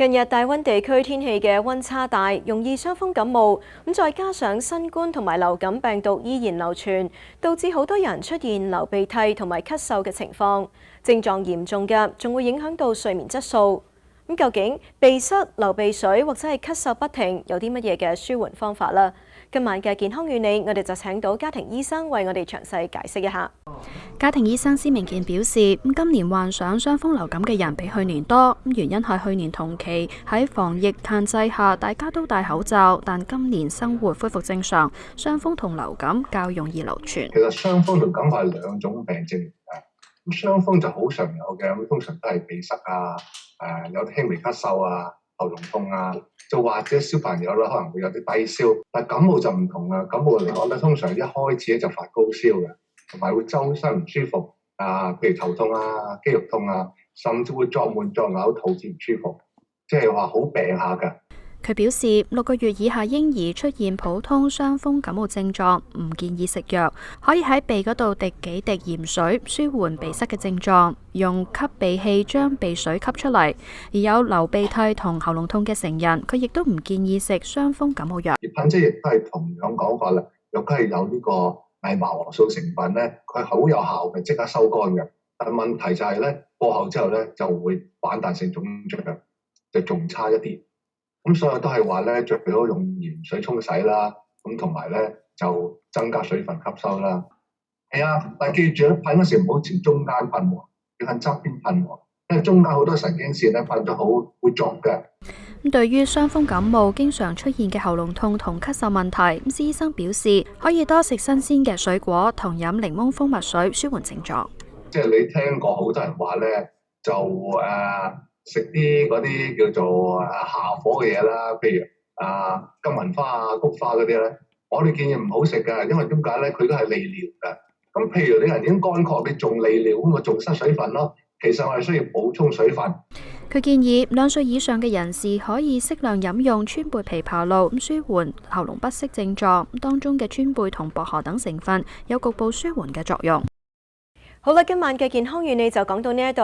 近日大溫地區天氣嘅溫差大，容易傷風感冒，再加上新冠同埋流感病毒依然流傳，導致好多人出現流鼻涕同埋咳嗽嘅情況。症狀嚴重嘅，仲會影響到睡眠質素。究竟鼻塞、流鼻水或者係咳嗽不停，有啲乜嘢嘅舒緩方法呢？今晚嘅健康與你，我哋就請到家庭醫生為我哋詳細解釋一下。家庭醫生施明健表示，今年患上傷風流感嘅人比去年多，原因係去年同期喺防疫限制下，大家都戴口罩，但今年生活恢復正常，傷風同流感較容易流傳。其實傷風流感係兩種病症嚟嘅，咁傷風就好常有嘅，咁通常都係鼻塞啊，有啲輕微咳嗽啊，喉嚨痛啊，就或者小朋友咧可能會有啲低燒，但感冒就唔同啦。感冒嚟講咧，通常一開始咧就發高燒嘅，同埋會周身唔舒服啊，譬如頭痛啊、肌肉痛啊，甚至會作悶作嘔、肚子唔舒服，即係話好病下㗎。佢表示，6個月以下嬰兒出現普通傷風感冒症狀，唔建議食藥，可以喺鼻嗰度滴幾滴鹽水，舒緩鼻塞嘅症狀，用吸鼻器將鼻水吸出嚟。而有流鼻涕同喉嚨痛嘅成人，佢亦都唔建議食傷風感冒藥。而噴劑亦都係同樣講法啦，若果係有呢個亞麻黃素成分咧，佢係好有效嘅，即刻收乾嘅。但問題就係咧，過後之後咧就會反彈性腫脹，就仲差一啲。咁所以都係話咧，最好用鹽水沖洗啦，咁同埋咧就增加水分吸收啦。係啊，但係記住咧，噴嗰時唔好朝中間噴喎，要向側邊噴喎，因為中間好多神經線咧噴咗好會濁嘅。對於傷風感冒經常出現嘅喉嚨痛同咳嗽問題，施醫生表示可以多食新鮮嘅水果同飲檸檬蜂蜜水，舒緩症狀。即係你聽過好多人話咧，就食啲嗰啲叫做下火嘅嘢啦，譬如金銀花啊、菊花嗰啲咧，我哋建議唔好食㗎，因為點解咧？佢都係利尿㗎。咁譬如你人已經乾涸，你仲利尿，咁咪仲失水分咯。其實我係需要補充水分。佢建議2歲以上嘅人士可以適量飲用川貝枇杷露，舒緩喉嚨不適症狀。當中嘅川貝同薄荷等成分有局部舒緩嘅作用。好啦，今晚嘅健康與你就講到呢一度。